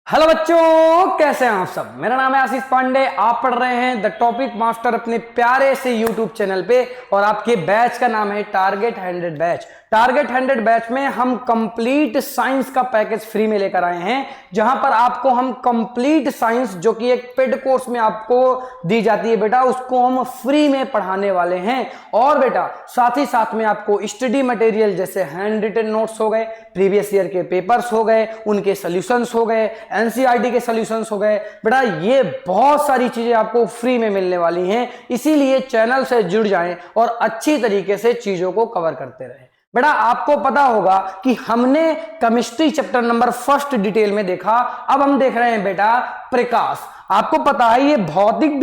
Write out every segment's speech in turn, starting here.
Hello बच्चों, कैसे हैं आप सब। मेरा नाम है आशीष पांडे। आप पढ़ रहे हैं द टॉपिक मास्टर अपने प्यारे से यूट्यूब चैनल पे और आपके बैच का नाम है टारगेट 100 बैच। टारगेट 100 बैच में हम कंप्लीट साइंस का पैकेज फ्री में लेकर आए हैं, जहां पर आपको हम कंप्लीट साइंस जो कि एक पेड कोर्स में आपको दी जाती है बेटा, उसको हम फ्री में पढ़ाने वाले हैं। और बेटा साथ ही साथ में आपको स्टडी मटेरियल जैसे हैंड रिटन नोट्स हो गए, प्रीवियस ईयर के पेपर्स हो गए, उनके सॉल्यूशंस हो गए, एनसीईआरटी के सॉल्यूशंस हो गए बेटा, ये बहुत सारी चीजें आपको फ्री में मिलने वाली हैं। इसीलिए चैनल से जुड़ जाएं और अच्छी तरीके से चीजों को कवर करते रहें। बेटा आपको पता होगा कि हमने chemistry chapter number first detail में देखा, अब हम देख रहे हैं बेटा प्रकाश। आपको पता है ये भौतिक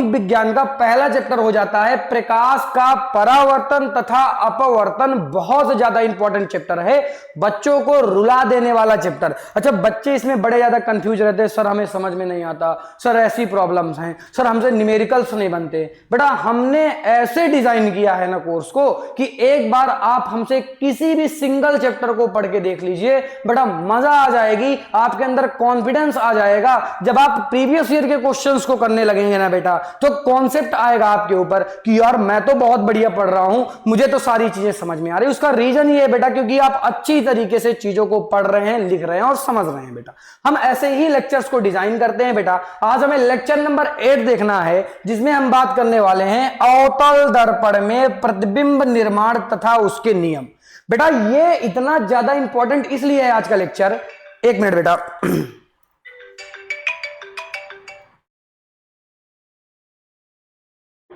विज्ञान का पहला चैप्टर हो जाता है। प्रकाश का परावर्तन तथा अपवर्तन बहुत ज्यादा इंपॉर्टेंट चैप्टर है, बच्चों को रुला देने वाला चैप्टर। अच्छा, बच्चे इसमें बड़े ज्यादा कंफ्यूज रहते हैं, सर हमें समझ में नहीं आता, सर ऐसी प्रॉब्लम्स हैं, सर हमसे न्यूमेरिकल्स नहीं बनते। बेटा हमने ऐसे डिजाइन किया है ना कोर्स को कि एक बार आप हमसे किसी भी सिंगल चैप्टर को पढ़ के देख लीजिए, बेटा मजा आ जाएगी, आपके अंदर कॉन्फिडेंस आ जाएगा। जब आप प्रीवियस ईयर के क्वेश्चंस को करने लगेंगे ना बेटा, तो कॉन्सेप्ट आएगा आपके ऊपर कि यार मैं तो बहुत बढ़िया पढ़ रहा हूं, मुझे तो सारी चीजें समझ में आ रही। उसका रीजन ये है बेटा क्योंकि आप अच्छी तरीके से चीजों को पढ़ रहे हैं, लिख रहे हैं और समझ रहे हैं। बेटा हम ऐसे ही लेक्चर्स को डिजाइन करते हैं। बेटा आज हमें लेक्चर नंबर 8 देखना है, जिसमें हम बात करने वाले हैं अवतल दर्पण में प्रतिबिंब निर्माण तथा उसके नियम। बेटा ये इतना ज्यादा इंपॉर्टेंट इसलिए है आज का लेक्चर। एक मिनट बेटा,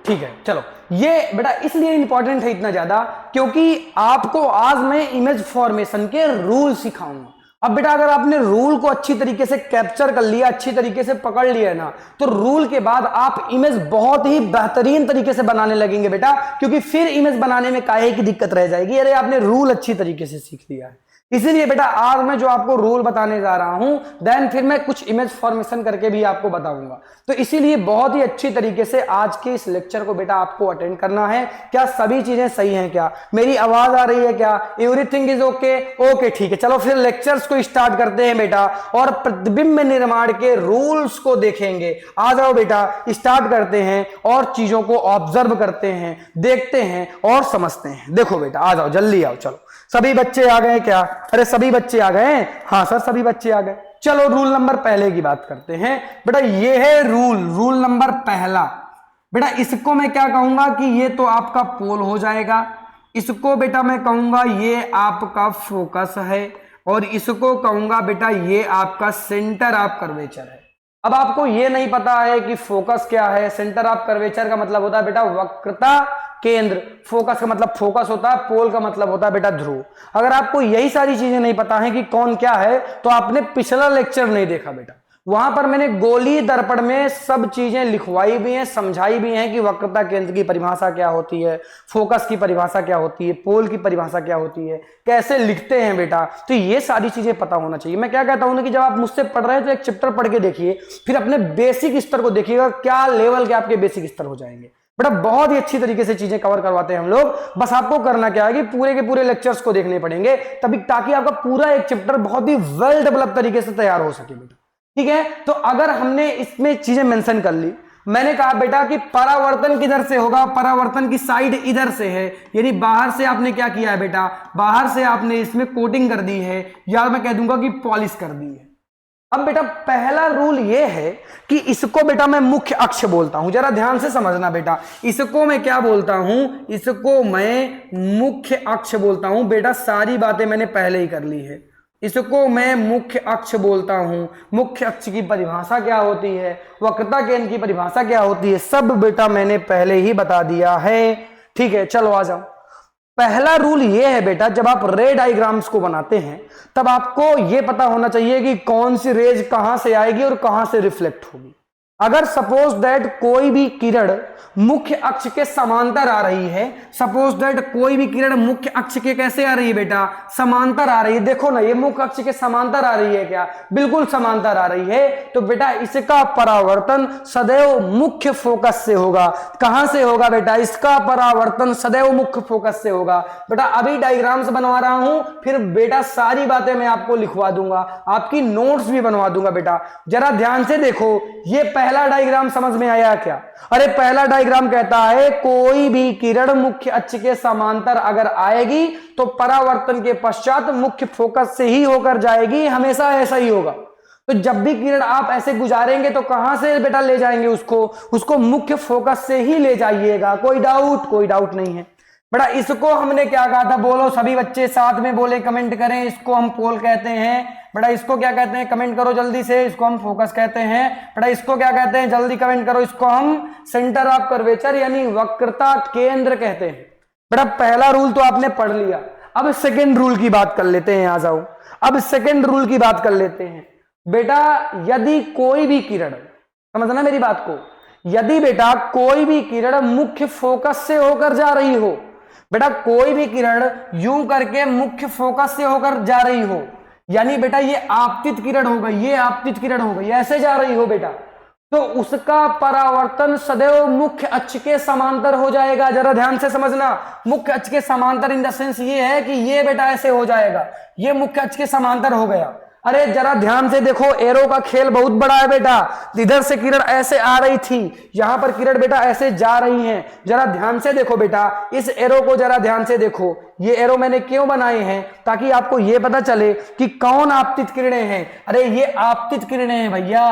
ठीक है चलो। ये बेटा इसलिए इंपॉर्टेंट है इतना ज्यादा क्योंकि आपको आज मैं इमेज फॉर्मेशन के रूल सिखाऊंगा। अब बेटा अगर आपने रूल को अच्छी तरीके से कैप्चर कर लिया, अच्छी तरीके से पकड़ लिया ना, तो रूल के बाद आप इमेज बहुत ही बेहतरीन तरीके से बनाने लगेंगे बेटा, क्योंकि फिर इमेज बनाने में काहे की दिक्कत रह जाएगी, अरे आपने रूल अच्छी तरीके से सीख लिया है। इसीलिए बेटा आज मैं जो आपको रूल बताने जा रहा हूं, देन फिर मैं कुछ इमेज फॉर्मेशन करके भी आपको बताऊंगा। तो इसीलिए बहुत ही अच्छी तरीके से आज के इस लेक्चर को बेटा आपको अटेंड करना है। क्या सभी चीजें सही हैं? क्या मेरी आवाज आ रही है? क्या एवरीथिंग इज ओके? ओके ठीक है, चलो फिर लेक्चर्स को स्टार्ट करते हैं बेटा और प्रतिबिंब निर्माण के रूल्स को देखेंगे। आ जाओ बेटा स्टार्ट करते हैं और चीजों को ऑब्जर्व करते हैं, देखते हैं और समझते हैं। देखो बेटा आ जाओ, जल्दी आओ। चलो सभी बच्चे आ गए क्या? अरे सभी बच्चे आ गए? हाँ सर सभी बच्चे आ गए। चलो रूल नंबर पहले की बात करते हैं। बेटा ये है रूल नंबर पहला। बेटा इसको मैं क्या कहूंगा कि ये तो आपका पोल हो जाएगा, इसको बेटा मैं कहूंगा ये आपका फोकस है, और इसको कहूंगा बेटा ये आपका सेंटर ऑफ कर्वेचर है। अब आपको ये नहीं पता है कि फोकस क्या है, सेंटर ऑफ कर्वेचर का मतलब होता है बेटा वक्रता केंद्र, फोकस का मतलब फोकस होता है, पोल का मतलब होता है बेटा ध्रुव। अगर आपको यही सारी चीजें नहीं पता है कि कौन क्या है, तो आपने पिछला लेक्चर नहीं देखा बेटा। वहां पर मैंने गोली दर्पण में सब चीजें लिखवाई भी हैं, समझाई भी हैं कि वक्रता केंद्र की परिभाषा क्या होती है, फोकस की परिभाषा क्या होती है, पोल की परिभाषा क्या होती है, कैसे लिखते हैं बेटा। तो ये सारी चीजें पता होना चाहिए। मैं क्या कहता हूं ना कि जब आप मुझसे पढ़ रहे हैं तो एक चैप्टर पढ़ के देखिए, फिर अपने बेसिक स्तर को देखिएगा, क्या लेवल के आपके बेसिक स्तर हो जाएंगे। बेटा बहुत ही अच्छी तरीके से चीजें कवर करवाते हैं हम लोग। बस आपको करना क्या है कि पूरे के पूरे लेक्चर्स को देखने पड़ेंगे तभी, ताकि आपका पूरा एक चैप्टर बहुत ही वेल डेवलप तरीके से तैयार हो सके बेटा। ठीक है, तो अगर हमने इसमें चीजें मेंशन कर ली, मैंने कहा बेटा कि परावर्तन किधर से होगा, परावर्तन की साइड इधर से है, यानी बाहर से आपने क्या किया है बेटा, बाहर से आपने इसमें कोटिंग कर दी है, या मैं कह दूंगा कि पॉलिश कर दी है। अब बेटा पहला रूल ये है कि इसको बेटा मैं मुख्य अक्ष बोलता हूं, जरा ध्यान से समझना बेटा। इसको मैं क्या बोलता हूं? इसको मैं मुख्य अक्ष बोलता हूं बेटा। सारी बातें मैंने पहले ही कर ली है। इसको मैं मुख्य अक्ष बोलता हूं। मुख्य अक्ष की परिभाषा क्या होती है, वक्रता केंद्र की परिभाषा क्या होती है, सब बेटा मैंने पहले ही बता दिया है। ठीक है चलो आ जाओ। पहला रूल ये है बेटा, जब आप रे डायग्राम्स को बनाते हैं तब आपको यह पता होना चाहिए कि कौन सी रेज कहां से आएगी और कहां से रिफ्लेक्ट होगी। अगर सपोज दैट कोई भी किरण मुख्य अक्ष के समांतर आ रही है, सपोज दैट कोई भी किरण मुख्य अक्ष के कैसे आ रही है बेटा, समांतर आ रही है। देखो ना, ये मुख्य अक्ष के समांतर आ रही है क्या, बिल्कुल समांतर आ रही है। तो बेटा इसका परावर्तन सदैव मुख्य फोकस से होगा। कहां से होगा बेटा, इसका परावर्तन सदैव मुख्य फोकस से होगा। बेटा अभी डायग्राम्स बनवा रहा हूं, फिर बेटा सारी बातें मैं आपको लिखवा दूंगा, आपकी नोट्स भी बनवा दूंगा। बेटा जरा ध्यान से देखो, ये पहला डायग्राम समझ में आया क्या? अरे पहला डायग्राम कहता है कोई भी किरण मुख्य अक्ष के समांतर अगर आएगी तो परावर्तन के पश्चात मुख्य फोकस से ही होकर जाएगी, हमेशा ऐसा ही होगा। तो जब भी किरण आप ऐसे गुजारेंगे तो कहां से बेटा ले जाएंगे उसको मुख्य फोकस से ही ले जाइएगा। कोई डाउट नहीं है। बेटा इसको हमने क्या कहा था, बोलो सभी बच्चे साथ में बोले, कमेंट करें। इसको हम पोल कहते हैं। बेटा इसको क्या कहते हैं, कमेंट करो जल्दी से। इसको हम फोकस कहते हैं। बेटा इसको क्या कहते हैं, जल्दी कमेंट करो। इसको हम सेंटर ऑफ कर्वेचर यानी वक्रता केंद्र कहते हैं। बेटा पहला रूल तो आपने पढ़ लिया। अब सेकेंड रूल की बात कर लेते हैं, आ जाओ। अब सेकेंड रूल की बात कर लेते हैं। बेटा यदि कोई भी किरण, समझना मेरी बात को, यदि बेटा कोई भी किरण मुख्य फोकस से होकर जा रही हो, बेटा कोई भी किरण यूं करके मुख्य फोकस से होकर जा रही हो, यानी बेटा ये आपतित किरण हो गई, ये आपतित किरण हो गई, ऐसे जा रही हो बेटा, तो उसका परावर्तन सदैव मुख्य अक्ष के समांतर हो जाएगा। जरा ध्यान से समझना, मुख्य अक्ष के समांतर इन द सेंस ये है कि ये बेटा ऐसे हो जाएगा, ये मुख्य अक्ष के समांतर हो गया। अरे जरा ध्यान से देखो, एरो का खेल बहुत बड़ा है बेटा। इधर से किरण ऐसे आ रही थी, यहां पर किरण बेटा ऐसे जा रही हैं। जरा ध्यान से देखो बेटा, इस एरो को जरा ध्यान से देखो। ये एरो मैंने क्यों बनाए हैं, ताकि आपको यह पता चले कि कौन आपतित किरणें हैं। अरे ये आपतित किरणें हैं भैया,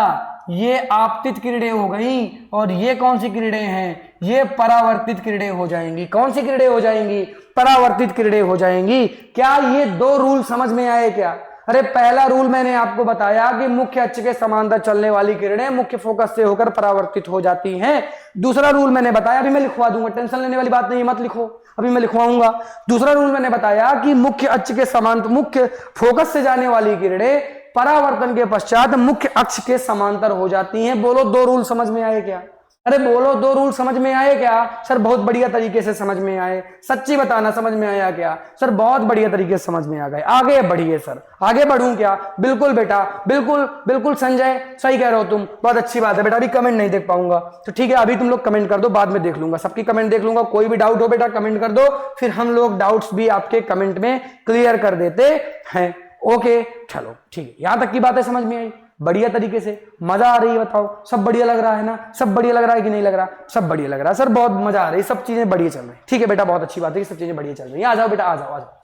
ये आपतित किरणें हो गई। और ये कौन सी किरणें हैं, ये परावर्तित किरणें हो जाएंगी। कौन सी किरणें हो जाएंगी, परावर्तित किरणें हो जाएंगी। क्या ये दो रूल समझ में आए क्या? अरे पहला रूल मैंने आपको बताया कि मुख्य अक्ष के समांतर चलने वाली किरणें मुख्य फोकस से होकर परावर्तित हो जाती हैं। दूसरा रूल मैंने बताया, अभी मैं लिखवा दूंगा, टेंशन लेने वाली बात नहीं, मत लिखो, अभी मैं लिखवाऊंगा। दूसरा रूल मैंने बताया कि मुख्य अक्ष के समांतर, मुख्य फोकस से जाने वाली किरणें परावर्तन के पश्चात मुख्य अक्ष के समांतर हो जाती हैं। बोलो दो रूल समझ में आए क्या? अरे बोलो दो रूल समझ में आए क्या? सर बहुत बढ़िया तरीके से समझ में आए। सच्ची बताना, समझ में आया क्या? सर बहुत बढ़िया तरीके से समझ में आ गए। आगे बढ़िए सर, आगे बढ़ूं क्या? बिल्कुल बेटा, बिल्कुल बिल्कुल संजय, सही कह रहे हो तुम, बहुत अच्छी बात है बेटा। अभी कमेंट नहीं देख पाऊंगा तो ठीक है, अभी तुम लोग कमेंट कर दो, बाद में देख लूंगा, सबकी कमेंट देख लूंगा। कोई भी डाउट हो बेटा कमेंट कर दो, फिर हम लोग डाउट्स भी आपके कमेंट में क्लियर कर देते हैं। ओके चलो ठीक है, यहां तक की बातें समझ में आई बढ़िया तरीके से? मजा आ रही है? बताओ, सब बढ़िया लग रहा है ना? सब बढ़िया लग रहा है कि नहीं लग रहा? सब बढ़िया लग रहा है सर, बहुत मजा आ रही है, सब चीजें बढ़िया चल रही है। ठीक है बेटा, बहुत अच्छी बात है कि सब चीजें बढ़िया चल रही है। आ जाओ बेटा, आ जाओ आ जाओ।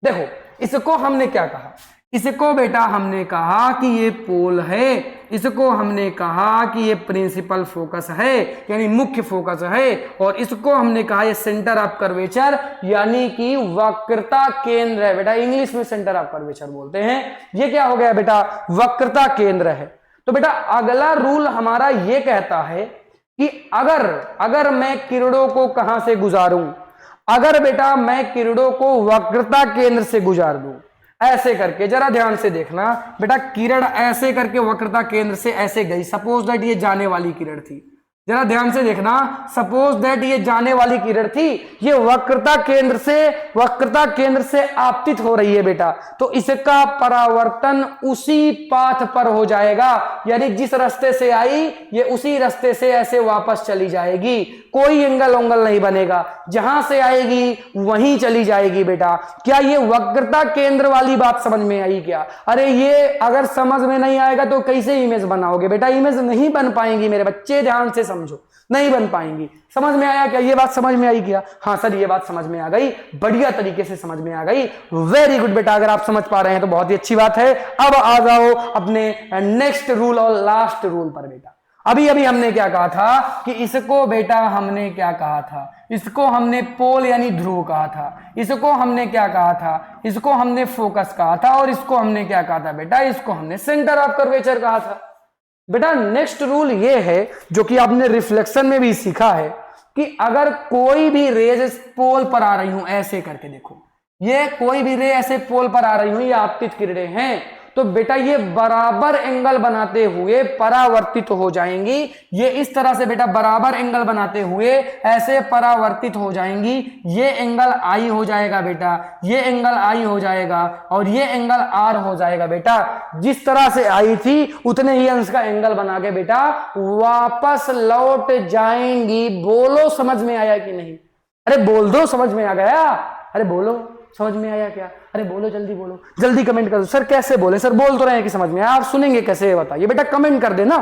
देखो इसको हमने क्या कहा, इसको बेटा हमने कहा कि ये पोल है, इसको हमने कहा कि ये प्रिंसिपल फोकस है यानी मुख्य फोकस है, और इसको हमने कहा ये सेंटर ऑफ कर्वेचर यानी कि वक्रता केंद्र है। बेटा इंग्लिश में सेंटर ऑफ कर्वेचर बोलते हैं। ये क्या हो गया बेटा, वक्रता केंद्र है। तो बेटा अगला रूल हमारा ये कहता है कि अगर मैं किरणों को कहां से गुजारूं, अगर बेटा मैं किरणों को वक्रता केंद्र से गुजार दूं, ऐसे करके, जरा ध्यान से देखना बेटा, किरण ऐसे करके वक्रता केंद्र से ऐसे गई, सपोज दैट ये जाने वाली किरण थी। जरा ध्यान से देखना, सपोज दैट ये जाने वाली किरण थी, ये वक्रता केंद्र से आपतित हो रही है बेटा, तो इसका परावर्तन उसी पाथ पर हो जाएगा, यानी जिस रास्ते से आई ये उसी रास्ते से ऐसे वापस चली जाएगी। कोई एंगल ओंगल नहीं बनेगा, जहां से आएगी वहीं चली जाएगी बेटा। क्या ये वक्रता केंद्र वाली बात समझ में आई क्या? अरे ये अगर समझ में नहीं आएगा तो कैसे इमेज बनाओगे बेटा? इमेज नहीं बन पाएंगी मेरे बच्चे, ध्यान से समझो, नहीं बन पाएंगी। समझ में आया क्या? ये बात समझ में आई क्या? हाँ सर ये बात समझ में आ गई, बढ़िया तरीके से समझ में आ गई। वेरी गुड बेटा, अगर आप समझ पा रहे हैं तो बहुत ही अच्छी बात है। अब आ जाओ अपने नेक्स्ट रूल और लास्ट रूल पर बेटा। अभी हमने क्या कहा था कि इसको बेटा हमने क्या कहा था, इसको हमने पोल यानी ध्रुव कहा था, इसको हमने क्या कहा था, इसको हमने फोकस कहा था, और इसको हमने क्या कहा था बेटा, इसको हमने सेंटर ऑफ कर्वेचर कहा था। बेटा नेक्स्ट रूल ये है जो कि आपने रिफ्लेक्शन में भी सीखा है कि अगर कोई भी रेज पोल पर आ रही हूं, ऐसे करके देखो, ये कोई भी रे ऐसे पोल पर आ रही हूं, ये आपतित किरणें हैं, तो बेटा ये बराबर एंगल बनाते हुए परावर्तित हो जाएंगी। ये इस तरह से बेटा बराबर एंगल बनाते हुए ऐसे परावर्तित हो जाएंगी। ये एंगल आई हो जाएगा बेटा, ये एंगल आई हो जाएगा और ये एंगल आर हो जाएगा बेटा। जिस तरह से आई थी उतने ही अंश का एंगल बना के बेटा वापस लौट जाएंगी। बोलो समझ में आया कि नहीं? अरे बोल दो, समझ में आ गया? अरे बोलो, समझ में आया क्या? अरे बोलो, जल्दी बोलो, जल्दी कमेंट कर दो। सर कैसे बोले? सर बोल तो रहे हैं कि समझ में आया, आप सुनेंगे कैसे बताइए? बेटा कमेंट कर देना,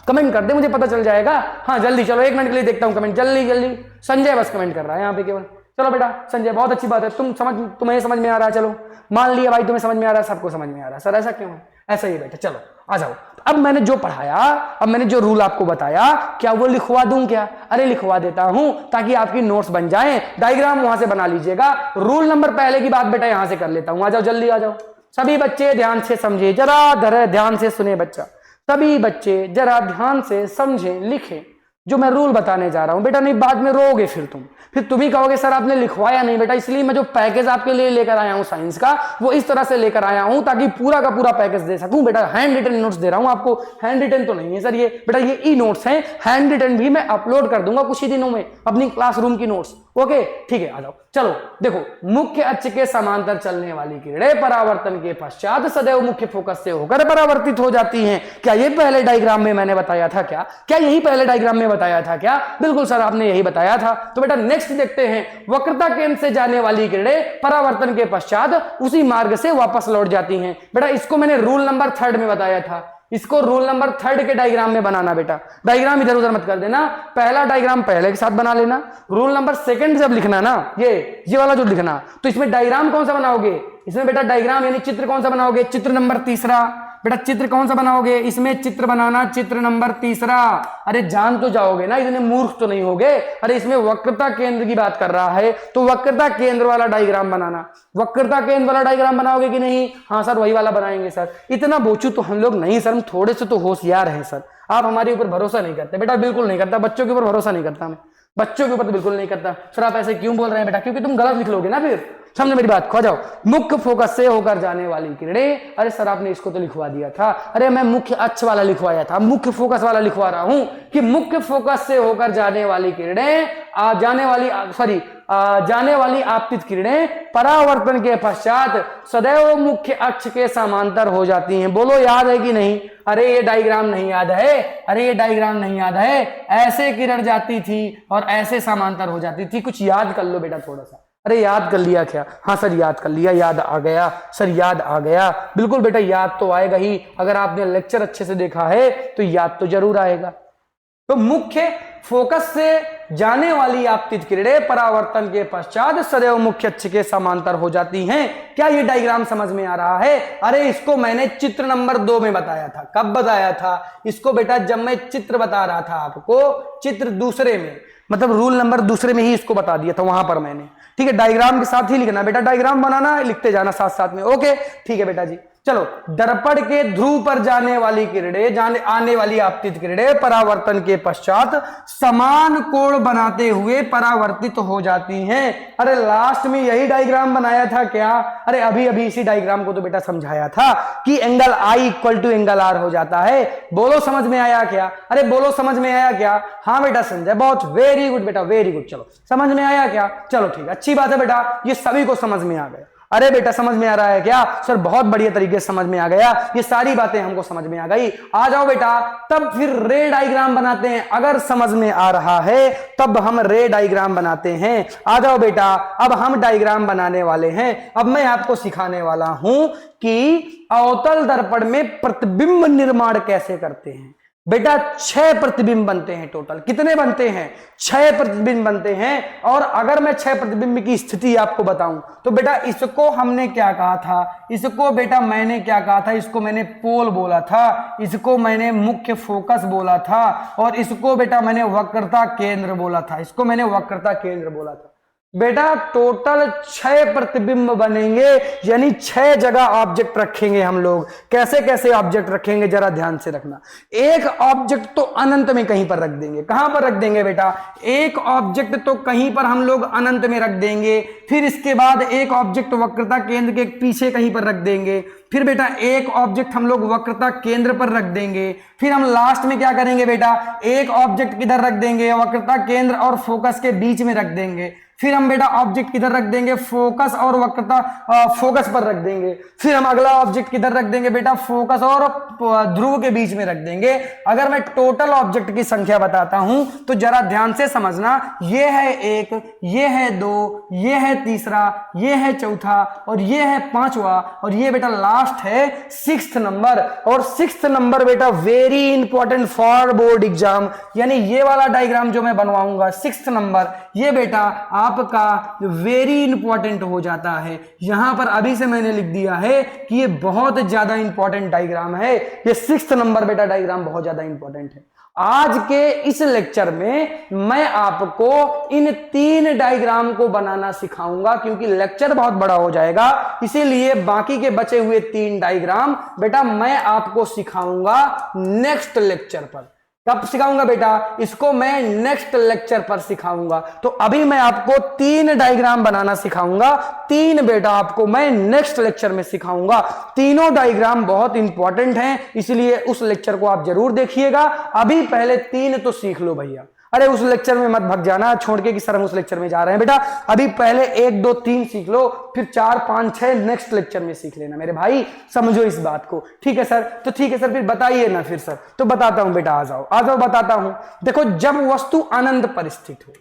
कमेंट कर दे, मुझे पता चल जाएगा। हाँ जल्दी, चलो 1 मिनट के लिए देखता हूं कमेंट, जल्दी जल्दी। संजय बस कमेंट कर रहा है यहाँ पे केवल। चलो बेटा संजय, बहुत अच्छी बात है, तुम्हें समझ में आ रहा है। चलो मान लिया भाई तुम्हें समझ में आ रहा है, सबको समझ में आ रहा है। सर ऐसा क्यों है? ऐसा ही बेटा, चलो आ जाओ। अब मैंने जो पढ़ाया, अब मैंने जो रूल आपको बताया, क्या वो लिखवा दूं क्या? अरे लिखवा देता हूं ताकि आपकी नोट्स बन जाएं। डायग्राम वहां से बना लीजिएगा। रूल नंबर पहले की बात बेटा यहां से कर लेता हूं। आ जाओ जल्दी, आ जाओ सभी बच्चे, ध्यान से समझे, जरा धरे ध्यान से सुने बच्चा। सभी बच्चे जरा ध्यान से समझे, लिखें जो मैं रूल बताने जा रहा हूं बेटा। नहीं बाद में रोगे फिर तुम ही कहोगे सर आपने लिखवाया नहीं बेटा। इसलिए मैं जो पैकेज आपके लिए लेकर आया हूं साइंस का, वो इस तरह से लेकर आया हूं ताकि पूरा का पूरा पैकेज दे सकूं बेटा। हैंड रिटन नोट्स दे रहा हूं आपको, हैंड रिटन तो नहीं है सर ये बेटा, ये ई नोट्स हैं। हैंड रिटन भी मैं अपलोड कर दूंगा कुछ ही दिनों में अपनी क्लासरूम की नोट्स। ओके ठीक है, आ जाओ। चलो देखो, मुख्य अक्ष के समांतर चलने वाली किरणें परावर्तन के पश्चात सदैव मुख्य फोकस से होकर परावर्तित हो जाती हैं। क्या ये पहले डायग्राम में मैंने बताया था? क्या यही पहले डायग्राम में बताया था क्या? बिल्कुल सर आपने यही बताया था। तो बेटा नेक्स्ट देखते हैं, वक्रता केंद्र से जाने वाली किरणें परावर्तन के पश्चात उसी मार्ग से वापस लौट जाती हैं। बेटा इसको मैंने रूल नंबर 3 में बताया था। इसको रूल नंबर 3 के डायग्राम में बनाना बेटा। डायग्राम इधर उधर मत कर देना, पहला डायग्राम पहले के साथ बना लेना। रूल नंबर 2 जब लिखना ना, ये वाला जो लिखना, तो इसमें डायग्राम कौन सा बनाओगे? इसमें बेटा डायग्राम यानी चित्र कौन सा बनाओगे? चित्र नंबर 3 बेटा। चित्र कौन सा बनाओगे? इसमें चित्र बनाना चित्र नंबर 3। अरे जान तो जाओगे ना, इतने मूर्ख तो नहीं होगे। अरे इसमें वक्रता केंद्र की बात कर रहा है तो वक्रता केंद्र वाला डायग्राम बनाना। वक्रता केंद्र वाला डायग्राम बनाओगे कि नहीं? हाँ सर वही वाला बनाएंगे सर। इतना बोचू तो हम लोग नहीं सर, हम थोड़े से तो होशियार हैं सर। आप हमारे ऊपर भरोसा नहीं करते बेटा, बिल्कुल नहीं करता। बच्चों के ऊपर भरोसा नहीं करता मैं, बच्चों के ऊपर तो बिल्कुल नहीं करता। सर आप ऐसे क्यों बोल रहे हैं बेटा? क्योंकि तुम गलत लिख लोगे ना फिर। समझो मेरी बात, खो जाओ। मुख्य फोकस से होकर जाने वाली किरणें, अरे सर आपने इसको तो लिखवा दिया था। अरे मैं मुख्य अक्ष वाला लिखवाया था, मुख्य फोकस वाला लिखवा रहा हूं कि मुख्य फोकस से होकर जाने वाली किरणें जाने वाली आपतित किरणें परावर्तन के पश्चात सदैव मुख्य अक्ष के समांतर हो जाती हैं। बोलो याद है कि नहीं? अरे ये डायग्राम नहीं याद है? अरे ये डायग्राम नहीं याद है? ऐसे किरण जाती थी और ऐसे समांतर हो जाती थी। कुछ याद कर लो बेटा थोड़ा सा। अरे याद कर लिया क्या? हाँ सर याद कर लिया, याद आ गया सर, याद आ गया। बिल्कुल बेटा याद तो आएगा ही, अगर आपने लेक्चर अच्छे से देखा है तो याद तो जरूर आएगा। तो मुख्य फोकस से जाने वाली आपतित किरणें परावर्तन के पश्चात सदैव मुख्य अक्ष के समांतर हो जाती हैं। क्या ये डायग्राम समझ में आ रहा है? अरे इसको मैंने चित्र नंबर 2 में बताया था। कब बताया था इसको बेटा? जब मैं चित्र बता रहा था आपको, चित्र दूसरे में, मतलब रूल नंबर 2 में ही इसको बता दिया था वहां पर मैंने। ठीक है, डायग्राम के साथ ही लिखना बेटा, डायग्राम बनाना लिखते जाना साथ साथ में। ओके ठीक है बेटा जी। चलो, दर्पण के ध्रुव पर जाने वाली किरणें, आने वाली आपतित किरणें परावर्तन के पश्चात समान कोण बनाते हुए परावर्तित हो जाती हैं। अरे लास्ट में यही डायग्राम बनाया था क्या? अरे अभी अभी इसी डायग्राम को तो बेटा समझाया था कि angle I equal to angle R हो जाता है। बोलो समझ में आया क्या? अरे बोलो समझ में आया क्या? हाँ बेटा संजय, बहुत वेरी गुड बेटा, वेरी गुड। चलो समझ में आया क्या? चलो ठीक है, अच्छी बात है बेटा, ये सभी को समझ में आ गया। अरे बेटा समझ में आ रहा है क्या? सर बहुत बढ़िया तरीके से समझ में आ गया, ये सारी बातें हमको समझ में आ गई। आ जाओ बेटा, तब फिर रे डायग्राम बनाते हैं। अगर समझ में आ रहा है तब हम रे डायग्राम बनाते हैं। आ जाओ बेटा, अब हम डायग्राम बनाने वाले हैं। अब मैं आपको सिखाने वाला हूं कि अवतल दर्पण में प्रतिबिंब निर्माण कैसे करते हैं। बेटा 6 प्रतिबिंब बनते हैं टोटल। कितने बनते हैं? 6 प्रतिबिंब बनते हैं। और अगर मैं 6 प्रतिबिंब की स्थिति आपको बताऊं तो बेटा इसको हमने क्या कहा था? इसको बेटा मैंने क्या कहा था? इसको मैंने पोल बोला था, इसको मैंने मुख्य फोकस बोला था, और इसको बेटा मैंने वक्रता केंद्र बोला था। इसको मैंने वक्रता केंद्र बोला था। बेटा टोटल 6 प्रतिबिंब बनेंगे, यानी 6 जगह ऑब्जेक्ट रखेंगे हम लोग। कैसे कैसे ऑब्जेक्ट रखेंगे जरा ध्यान से रखना। एक ऑब्जेक्ट तो अनंत में कहीं पर रख देंगे। कहां पर रख देंगे बेटा? एक ऑब्जेक्ट तो कहीं पर हम लोग अनंत में रख देंगे। फिर इसके बाद एक ऑब्जेक्ट वक्रता केंद्र के पीछे कहीं पर रख देंगे। फिर बेटा एक ऑब्जेक्ट हम लोग वक्रता केंद्र पर रख देंगे। फिर हम लास्ट में क्या करेंगे बेटा? एक ऑब्जेक्ट किधर रख देंगे? वक्रता केंद्र और फोकस के बीच में रख देंगे। फिर हम बेटा ऑब्जेक्ट किधर रख देंगे? फोकस और वक्रता फोकस पर रख देंगे। फिर हम अगला ऑब्जेक्ट किधर रख देंगे बेटा? फोकस और ध्रुव के बीच में रख देंगे। अगर मैं टोटल ऑब्जेक्ट की संख्या बताता हूं तो जरा ध्यान से समझना। ये है 1, ये है 2, ये है तीसरा, ये है चौथा और ये है पांचवा और ये बेटा लास्ट है 6th नंबर। और 6th नंबर बेटा very important for board exam, यानी ये वाला डायग्राम जो मैं बनवाऊंगा 6th नंबर, ये बेटा आपका वेरी इंपॉर्टेंट हो जाता है। यहां पर अभी से मैंने लिख दिया है कि ये बहुत ज्यादा इंपॉर्टेंट डायग्राम है। ये 6th नंबर बेटा डायग्राम बहुत ज्यादा इंपॉर्टेंट है। आज के इस लेक्चर में मैं आपको इन 3 डायग्राम को बनाना सिखाऊंगा, क्योंकि लेक्चर बहुत बड़ा हो जाएगा, इसीलिए बाकी के बचे हुए 3 डायग्राम बेटा मैं आपको सिखाऊंगा नेक्स्ट लेक्चर पर। कब सिखाऊंगा बेटा? इसको मैं नेक्स्ट लेक्चर पर सिखाऊंगा। तो अभी मैं आपको 3 डायग्राम बनाना सिखाऊंगा। 3 बेटा आपको मैं नेक्स्ट लेक्चर में सिखाऊंगा। तीनों डायग्राम बहुत इंपॉर्टेंट हैं, इसलिए उस लेक्चर को आप जरूर देखिएगा। अभी पहले 3 तो सीख लो भैया। अरे उस लेक्चर में मत भग जाना छोड़ के कि सर हम उस लेक्चर में जा रहे हैं। बेटा अभी पहले 1, 2, 3 सीख लो, फिर 4, 5, 6 नेक्स्ट लेक्चर में सीख लेना मेरे भाई। समझो इस बात को, ठीक है सर? तो ठीक है सर, फिर बताइए ना फिर सर। तो बताता हूं बेटा, आ जाओ बताता हूं। देखो जब वस्तु अनंत पर स्थित हो,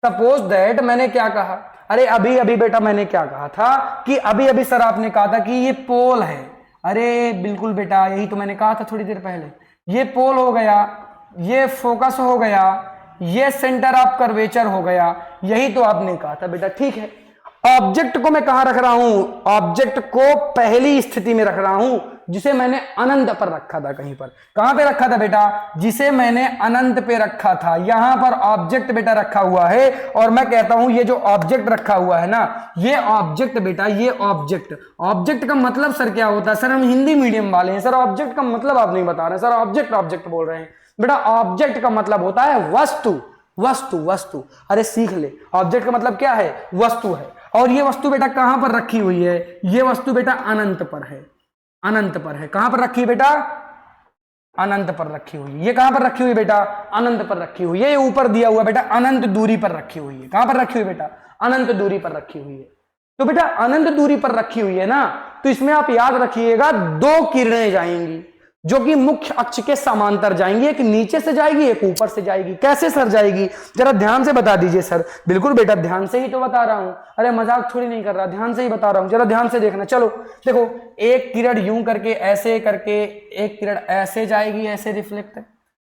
सपोज दैट मैंने क्या कहा? अरे अभी अभी बेटा मैंने क्या कहा था कि अभी अभी सर आपने कहा था कि ये पोल है। अरे बिल्कुल बेटा, यही तो मैंने कहा था थोड़ी देर पहले। ये पोल हो गया, ये फोकस हो गया, ये सेंटर ऑफ कर्वेचर हो गया, यही तो आपने कहा था बेटा। ठीक है, ऑब्जेक्ट को मैं कहां रख रहा हूं? ऑब्जेक्ट को पहली स्थिति में रख रहा हूं, जिसे मैंने अनंत पर रखा था। कहीं पर कहां पे रखा था बेटा? जिसे मैंने अनंत पे रखा था। यहां पर ऑब्जेक्ट बेटा रखा हुआ है, और मैं कहता हूं ये जो ऑब्जेक्ट रखा हुआ है ना, ये ऑब्जेक्ट बेटा, ये ऑब्जेक्ट का मतलब सर क्या होता है? सर हम हिंदी मीडियम वाले हैं सर, ऑब्जेक्ट का मतलब आप नहीं बता रहे सर, ऑब्जेक्ट बोल रहे हैं। बेटा ऑब्जेक्ट का मतलब होता है वस्तु। अरे सीख ले, ऑब्जेक्ट का मतलब क्या है? वस्तु है। और ये वस्तु बेटा कहां पर रखी हुई है? ये वस्तु बेटा अनंत पर है। कहां पर रखी है बेटा? अनंत पर रखी हुई है। ये कहां पर रखी हुई बेटा? अनंत पर रखी हुई है। ये ऊपर दिया हुआ बेटा अनंत दूरी पर रखी हुई है। कहां पर रखी हुई बेटा? अनंत दूरी पर रखी हुई है। तो बेटा अनंत दूरी पर रखी हुई है ना, तो इसमें आप याद रखिएगा 2 किरणें जाएंगी जो कि मुख्य अक्ष के समांतर जाएंगी। एक नीचे से जाएगी, एक ऊपर से जाएगी। कैसे सर जाएगी? जरा ध्यान से बता दीजिए सर। बिल्कुल बेटा ध्यान से ही तो बता रहा हूं। अरे मजाक थोड़ी नहीं कर रहा, ध्यान से ही बता रहा हूं। जरा ध्यान से देखना। चलो देखो, एक किरण यूं करके ऐसे करके, एक किरण ऐसे जाएगी, ऐसे रिफ्लेक्ट,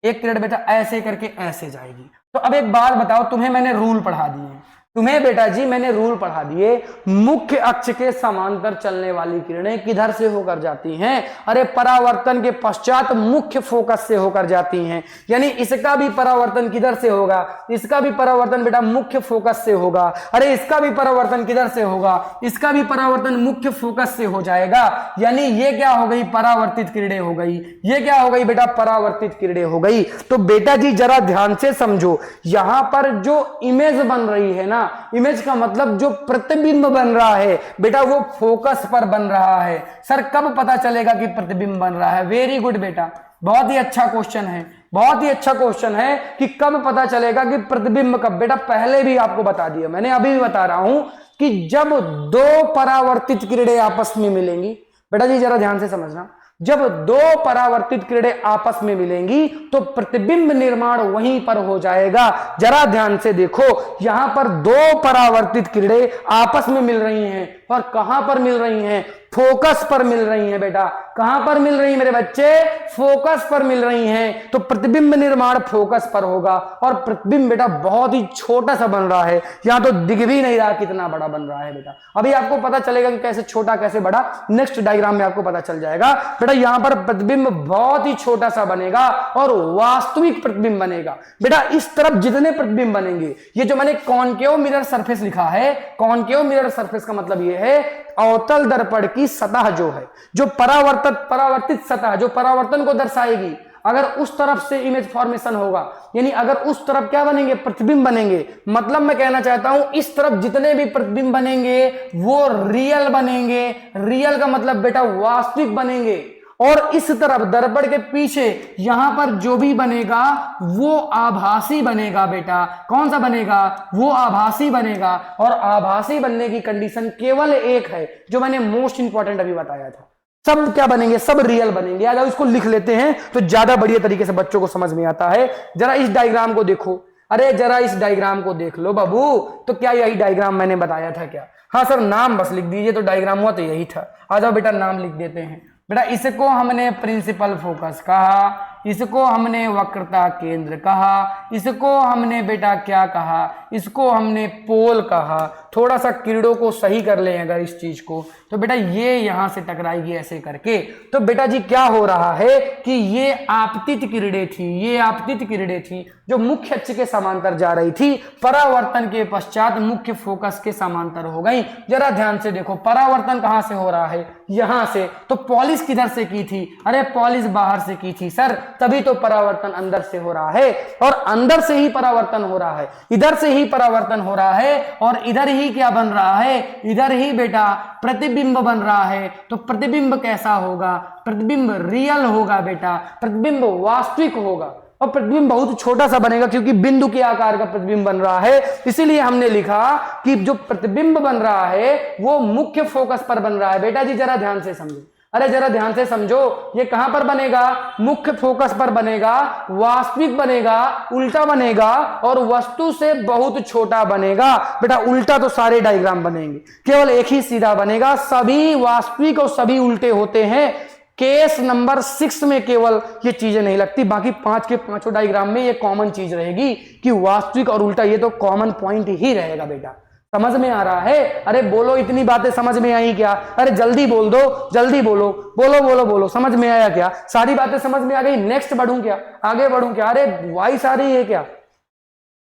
एक किरण बेटा ऐसे करके ऐसे जाएगी। तो अब एक बात बताओ, तुम्हें मैंने रूल पढ़ा दिए, तुम्हें बेटा जी मैंने रूल पढ़ा दिए, मुख्य अक्ष के समांतर चलने वाली किरणें किधर से होकर जाती हैं? अरे परावर्तन के पश्चात मुख्य फोकस से होकर जाती हैं। यानी इसका भी परावर्तन किधर से होगा? इसका भी परावर्तन बेटा मुख्य फोकस से होगा। अरे इसका भी परावर्तन किधर से होगा? इसका भी परावर्तन मुख्य फोकस से हो जाएगा। यानी ये क्या हो गई? परावर्तित किरणें हो गई। ये क्या हो गई बेटा? परावर्तित किरणें हो गई। तो बेटा जी जरा ध्यान से समझो, यहां पर जो इमेज बन रही है ना, इमेज का मतलब जो प्रतिबिंब बन रहा है बेटा, वो फोकस पर बन रहा है। सर कब पता चलेगा कि प्रतिबिंब बन रहा है? वेरी गुड बेटा, बहुत ही अच्छा क्वेश्चन है, बहुत ही अच्छा क्वेश्चन है कि कब पता चलेगा कि प्रतिबिंब कब? बेटा पहले भी आपको बता दिया मैंने, अभी भी बता रहा हूं कि जब 2 परावर्तित किरणें आपस में मिलेंगी। बेटा जी जरा ध्यान से समझना, जब 2 परावर्तित किरणें आपस में मिलेंगी तो प्रतिबिंब निर्माण वहीं पर हो जाएगा। जरा ध्यान से देखो, यहां पर 2 परावर्तित किरणें आपस में मिल रही हैं, और कहां पर मिल रही हैं? फोकस पर मिल रही हैं बेटा। कहां पर मिल रही हैं मेरे बच्चे? फोकस पर मिल रही हैं। तो प्रतिबिंब निर्माण फोकस पर होगा और प्रतिबिंब बेटा बहुत ही छोटा सा बन रहा है, यहां तो दिख भी नहीं रहा कितना बड़ा बन रहा है बेटा। अभी आपको पता चलेगा कि कैसे छोटा कैसे बड़ा, नेक्स्ट डायग्राम में आपको पता चल जाएगा बेटा। यहां पर प्रतिबिंब बहुत ही छोटा सा बनेगा और वास्तविक प्रतिबिंब बनेगा बेटा। इस तरफ जितने प्रतिबिंब बनेंगे, ये जो मैंने कॉनकेव मिरर सरफेस लिखा है, कॉनकेव मिरर सरफेस का मतलब ये है अवतल दर्पण की सतह जो है, जो परावर्तित सतह जो परावर्तन को दर्शाएगी, अगर उस तरफ से इमेज फॉर्मेशन होगा, यानी अगर उस तरफ क्या बनेंगे? प्रतिबिंब बनेंगे। मतलब मैं कहना चाहता हूं इस तरफ जितने भी प्रतिबिंब बनेंगे वो रियल बनेंगे। रियल का मतलब बेटा वास्तविक बनेंगे। और इस तरफ दर्पण के पीछे यहां पर जो भी बनेगा वो आभासी बनेगा बेटा। कौन सा बनेगा? वो आभासी बनेगा। और आभासी बनने की कंडीशन केवल एक है, जो मैंने मोस्ट इंपॉर्टेंट अभी बताया था। सब क्या बनेंगे? सब रियल बनेंगे। आ जाओ इसको लिख लेते हैं तो ज्यादा बढ़िया तरीके से बच्चों को समझ में आता है। जरा इस डायग्राम को देखो। अरे जरा इस डायग्राम को देख लो बाबू। तो क्या यही डायग्राम मैंने बताया था क्या? हाँ सर, नाम बस लिख दीजिए। तो डायग्राम हुआ तो यही था। आ जाओ बेटा नाम लिख देते हैं बेटा। इसको हमने प्रिंसिपल फोकस कहा, इसको हमने वक्रता केंद्र कहा, इसको हमने बेटा क्या कहा? इसको हमने पोल कहा। थोड़ा सा किरणों को सही कर लें अगर इस चीज को, तो बेटा ये यहां से टकराएगी ऐसे करके। तो बेटा जी क्या हो रहा है कि ये आपतित किरणें थी, ये आपतित किरणें थी जो मुख्य अक्ष के समांतर जा रही थी, परावर्तन के पश्चात मुख्य फोकस के समांतर हो गई। जरा ध्यान से देखो, परावर्तन कहां से हो रहा है? यहां से। तो पॉलिश किधर से की थी? अरे पॉलिश बाहर से की थी सर, तभी तो परावर्तन अंदर से हो रहा है। और अंदर से ही परावर्तन हो रहा है, इधर से ही परावर्तन हो रहा है। और इधर ही क्या बन रहा है? इधर ही बेटा प्रतिबिंब बन रहा है। तो प्रतिबिंब कैसा होगा? प्रतिबिंब रियल होगा बेटा, प्रतिबिंब वास्तविक होगा। और प्रतिबिंब बहुत छोटा सा बनेगा क्योंकि बिंदु के आकार का प्रतिबिंब बन रहा है। इसीलिए हमने लिखा कि जो प्रतिबिंब बन रहा है वो मुख्य फोकस पर बन रहा है। बेटा जी जरा ध्यान से समझो। अरे जरा ध्यान से समझो, ये कहां पर बनेगा? मुख्य फोकस पर बनेगा, वास्तविक बनेगा, उल्टा बनेगा और वस्तु से बहुत छोटा बनेगा। बेटा उल्टा तो सारे डायग्राम बनेंगे, केवल एक ही सीधा बनेगा। सभी वास्तविक और सभी उल्टे होते हैं। केस नंबर 6 में केवल ये चीजें नहीं लगती, बाकी 5 के 5 डायग्राम में ये कॉमन चीज रहेगी कि वास्तविक और उल्टा, ये तो कॉमन पॉइंट ही रहेगा बेटा। समझ में आ रहा है? अरे बोलो, इतनी बातें समझ में आई क्या? अरे जल्दी बोल दो, जल्दी बोलो, बोलो बोलो बोलो, समझ में आया क्या? सारी बातें समझ में आ गई? नेक्स्ट बढ़ूं क्या? आगे बढ़ूं क्या? अरे वॉइस आ रही है क्या?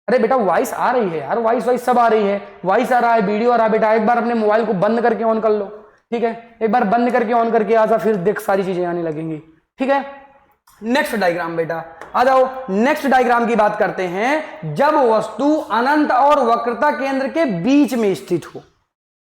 अरे बेटा वॉइस आ रही है यार, वॉइस सब आ रही है। वॉइस आ रहा है, वीडियो आ रहा है बेटा। एक बार अपने मोबाइल को बंद करके ऑन कर लो, ठीक है? एक बार बंद करके ऑन करके आ जा, फिर देख सारी चीजें आने लगेंगी, ठीक है? नेक्स्ट डायग्राम बेटा आ जाओ। नेक्स्ट डायग्राम की बात करते हैं। जब वस्तु अनंत और वक्रता केंद्र के बीच में स्थित हो,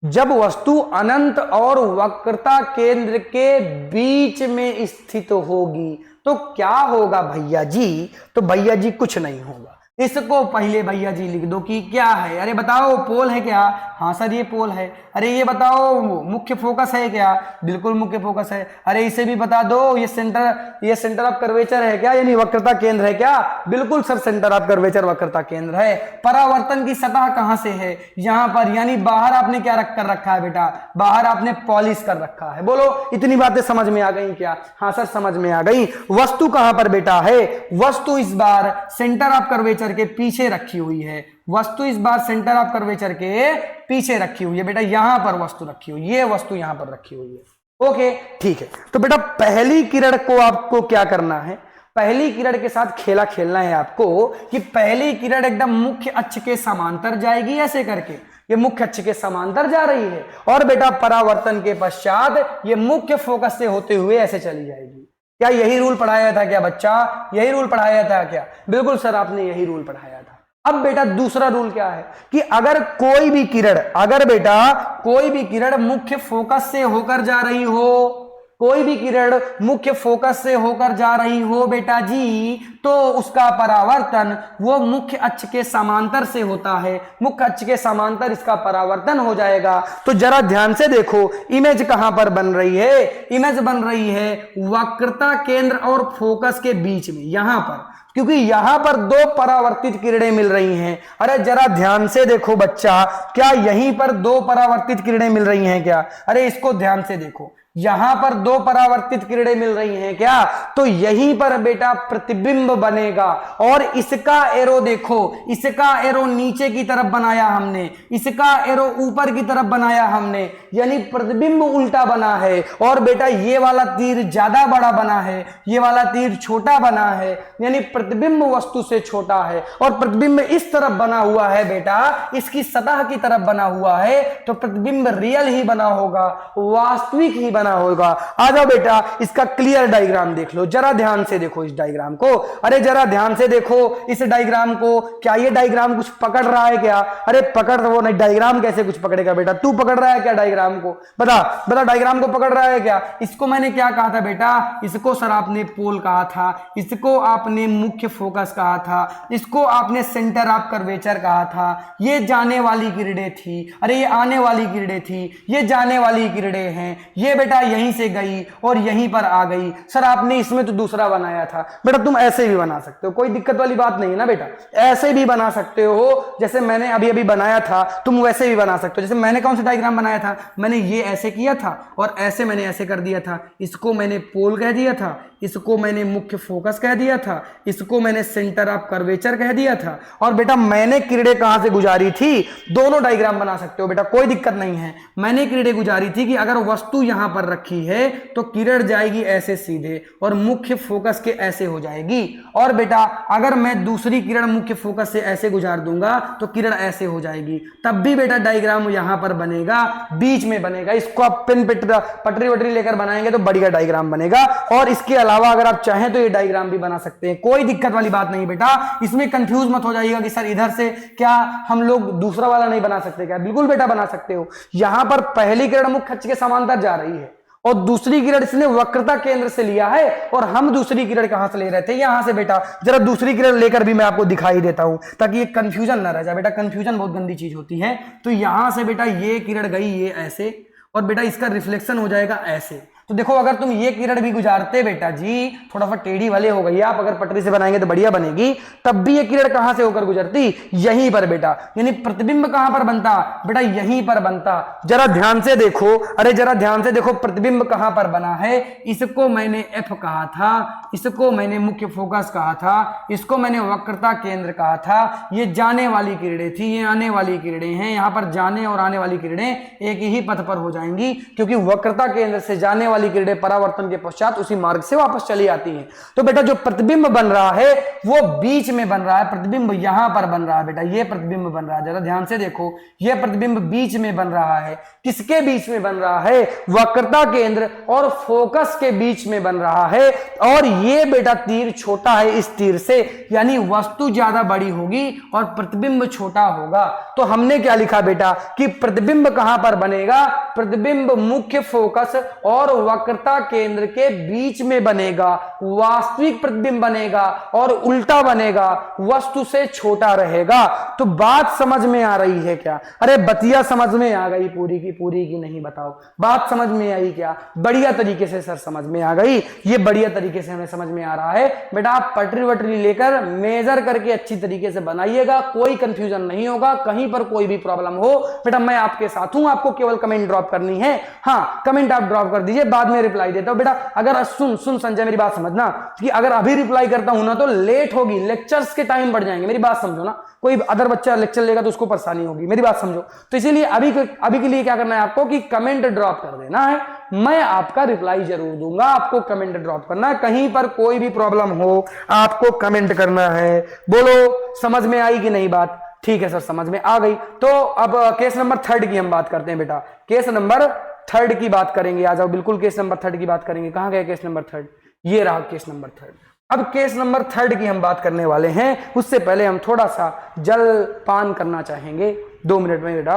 जब वस्तु अनंत और वक्रता केंद्र के बीच में स्थित होगी तो क्या होगा भैया जी? तो भैया जी कुछ नहीं होगा। इसको पहले भैया जी लिख दो कि क्या है। अरे बताओ पोल है क्या? हाँ सर ये पोल है। अरे ये बताओ मुख्य फोकस है क्या? बिल्कुल मुख्य फोकस है। अरे इसे भी बता दो ये सेंटर ऑफ कर्वेचर है क्या, यानी वक्रता केंद्र है क्या? बिल्कुल सर सेंटर ऑफ कर्वेचर वक्रता केंद्र है। परावर्तन की सतह कहां से है? यहां पर, यानी बाहर आपने क्या कर रखा है बेटा? बाहर आपने पॉलिश कर रखा है। बोलो इतनी बातें समझ में आ गई क्या? हाँ सर समझ में आ गई। वस्तु कहां पर बेटा है? वस्तु इस बार सेंटर ऑफ कर्वेचर के पीछे रखी हुई है। वस्तु इस बार सेंटर ऑफ कर्वेचर के पीछे रखी हुई है बेटा। यहां पर वस्तु रखी हुई है, ये वस्तु यहां पर रखी हुई है। ओके ठीक है। तो बेटा पहली किरण को आपको क्या करना है? पहली किरण के साथ खेला खेलना है आपको कि पहली किरण एकदम मुख्य अक्ष के समांतर जाएगी ऐसे करके, ये मुख्य अक्ष के समांतर जा रही है। और बेटा परावर्तन के पश्चात ये मुख्य फोकस से होते हुए ऐसे चली जाएगी। क्या यही रूल पढ़ाया था क्या बच्चा? यही रूल पढ़ाया था क्या? बिल्कुल सर आपने यही रूल पढ़ाया था। अब बेटा दूसरा रूल क्या है कि अगर कोई भी किरण, अगर बेटा कोई भी किरण मुख्य फोकस से होकर जा रही हो, कोई भी किरण मुख्य फोकस से होकर जा रही हो बेटा जी, तो उसका परावर्तन वो मुख्य अक्ष के समांतर से होता है, मुख्य अक्ष के समांतर इसका परावर्तन हो जाएगा। तो जरा ध्यान से देखो इमेज कहां पर बन रही है, इमेज बन रही है वक्रता केंद्र और फोकस के बीच में, यहां पर, क्योंकि यहां पर दो परावर्तित किरणें मिल रही हैं। अरे जरा ध्यान से देखो बच्चा, क्या यहीं पर दो परावर्तित किरणें मिल रही हैं क्या? अरे इसको ध्यान से देखो, यहां पर दो परावर्तित किरणें मिल रही हैं क्या? तो यहीं पर बेटा प्रतिबिंब बनेगा। और इसका एरो देखो, इसका एरो नीचे की तरफ बनाया हमने, इसका एरो ऊपर की तरफ बनाया हमने, यानी प्रतिबिंब उल्टा बना है। और बेटा ये वाला तीर ज्यादा बड़ा बना है, ये वाला तीर छोटा बना है, यानी प्रतिबिंब वस्तु से छोटा है। और प्रतिबिंब इस तरफ बना हुआ है बेटा, इसकी सतह की तरफ बना हुआ है, तो प्रतिबिंब रियल ही बना होगा, वास्तविक ही होगा। आ जाओ बेटा इसका क्लियर डायग्राम देख लो, जरा ध्यान से देखो इस डायग्राम को। अरे जरा ध्यान से देखो इस डायग्राम को, क्या ये डायग्राम कुछ पकड़ रहा है क्या? अरे पकड़ वो नहीं, डायग्राम कैसे कुछ पकड़ेगा बेटा? तू पकड़ रहा है क्या डायग्राम को? बता बता, डायग्राम को पकड़ रहा है क्या? इसको मैंने क्या कहा था बेटा? इसको सर आपने पोल कहा था, इसको आपने मुख्य फोकस कहा था, इसको आपने सेंटर ऑफ कर्वेचर कहा था। ये जाने वाली किरणें थी, अरे ये आने वाली किरणें थी, ये जाने वाली किरणें हैं। ये बेटा यहीं से गई और यहीं पर आ गई। सर आपने इसमें तो दूसरा बनाया था। बेटा तुम ऐसे भी बना सकते हो, कोई दिक्कत वाली बात नहीं है ना बेटा, ऐसे भी बना सकते हो, जैसे मैंने अभी अभी बनाया था तुम वैसे भी बना सकते हो। जैसे मैंने कौन सा डायग्राम बनाया था, मैंने ये ऐसे किया था और ऐसे मैंने ऐसे कर दिया था, इसको मैंने पोल कह दिया था, इसको मैंने मुख्य फोकस कह दिया था, इसको मैंने सेंटर ऑफ कर्वेचर कह दिया था। और बेटा मैंने किरणें कहां से गुजारी थी, दोनों डायग्राम बना सकते हो बेटा, कोई दिक्कत नहीं है। मैंने किरणें गुजारी थी कि अगर वस्तु यहां पर रखी है तो किरण जाएगी ऐसे सीधे और मुख्य फोकस के ऐसे हो जाएगी। और बेटा अगर मैं दूसरी किरण मुख्य फोकस से ऐसे गुजार दूंगा तो किरण ऐसे हो जाएगी, तब भी बेटा डायग्राम यहां पर बनेगा, बीच में बनेगा। इसको आप पेन पटरी वटरी लेकर बनाएंगे तो बढ़िया डायग्राम बनेगा। और इसके अलावा अगर आप चाहें तो ये डायग्राम भी बना सकते हैं, कोई दिक्कत वाली बात नहीं बेटा। इसमें कंफ्यूज मत हो जाइएगा कि सर इधर से क्या हम लोग दूसरा वाला नहीं बना सकते क्या? बिल्कुल बेटा बना सकते हो। यहां पर पहली किरण मुख्य अक्ष के समांतर जा रही है और दूसरी किरण इसने वक्रता केंद्र से लिया है, और हम दूसरी किरण कहां से ले रहे थे? यहां से बेटा। जरा दूसरी किरण लेकर भी मैं आपको दिखाई देता हूं ताकि ये कंफ्यूजन ना रह जाए बेटा, कंफ्यूजन बहुत गंदी चीज होती है। तो यहां से बेटा ये किरण गई ये ऐसे, और बेटा इसका रिफ्लेक्शन हो जाएगा ऐसे। तो देखो अगर तुम ये किरण भी गुजारते बेटा जी, थोड़ा सा टेढ़ी वाले हो गई, आप अगर पटरी से बनाएंगे तो बढ़िया बनेगी, तब भी ये किरण कहां से होकर गुजरती? यहीं पर बेटा। यानी प्रतिबिंब कहां पर बनता बेटा? यहीं पर बनता। जरा ध्यान से देखो, अरे जरा ध्यान से देखो प्रतिबिंब कहां पर बना है। इसको मैंने एफ कहा था, इसको मैंने मुख्य फोकस कहा था, इसको मैंने वक्रता केंद्र कहा था। ये जाने वाली किरणें थी, ये आने वाली किरणें हैं। यहां पर जाने और आने वाली किरणें एक ही पथ पर हो जाएंगी, क्योंकि वक्रता केंद्र से जाने वाली किरणें परावर्तन के पश्चात उसी मार्ग से वापस चली आती हैं। तो बेटा जो प्रतिबिंब बन रहा है वो बीच में बन रहा है, प्रतिबिंब यहां पर बन रहा है बेटा, ये प्रतिबिंब बन रहा है। जरा ध्यान से देखो, ये प्रतिबिंब बीच में बन रहा है। किसके बीच में बन रहा है? वक्रता केंद्र और फोकस के बीच में बन रहा है। और ये बेटा तीर छोटा है इस तीर से, यानी वस्तु ज्यादा बड़ी होगी और प्रतिबिंब छोटा होगा। तो हमने क्या लिखा बेटा कि प्रतिबिंब कहां पर बनेगा? प्रतिबिंब मुख्य फोकस और वक्रता केंद्र के बीच में बनेगा। वास्तविक प्रतिबिंब बनेगा और उल्टा बनेगा, वस्तु से छोटा रहेगा। तो बात समझ में आ रही है क्या? अरे बतिया समझ में आ गई पूरी की नहीं? बताओ बात समझ में आई क्या? बढ़िया तरीके से सर समझ में आ गई, ये बढ़िया तरीके से हमें समझ में आ रहा है बेटा। आप पटरी वटरी लेकर मेजर करके अच्छी तरीके से बनाइएगा, कोई कंफ्यूजन नहीं होगा। कहीं पर कोई भी प्रॉब्लम हो बेटा मैं आपके साथ हूं, आपको केवल कमेंट ड्रॉप करनी है। हाँ कमेंट आप ड्रॉप कर दीजिए, बाद में रिप्लाई देता हूं बेटा। अगर सुन संजय मेरी बात समझना कि अगर अभी रिप्लाई करता हूं ना तो लेट होगी, लेक्चर्स के टाइम बढ़ जाएंगे, मेरी बात समझो ना। कोई अदर बच्चा लेक्चर लेगा तो उसको परेशानी होगी, मेरी बात समझो। तो इसीलिए अभी के लिए क्या करना है आपको कि कमेंट ड्रॉप कर देना है, मैं आपका रिप्लाई जरूर दूंगा। आपको कमेंट ड्रॉप करना है, कहीं पर कोई भी प्रॉब्लम हो आपको कमेंट करना है। बोलो समझ में आई कि नहीं बात? ठीक है सर समझ में आ गई। तो अब केस नंबर 3 की हम बात करते हैं बेटा, केस नंबर 3 की बात करेंगे। आ जाओ बिल्कुल केस नंबर 3 की बात करेंगे। कहां गया केस नंबर 3? ये रहा केस नंबर 3। अब केस नंबर 3 की हम बात करने वाले हैं, उससे पहले हम थोड़ा सा जल पान करना चाहेंगे 2 मिनट में बेटा।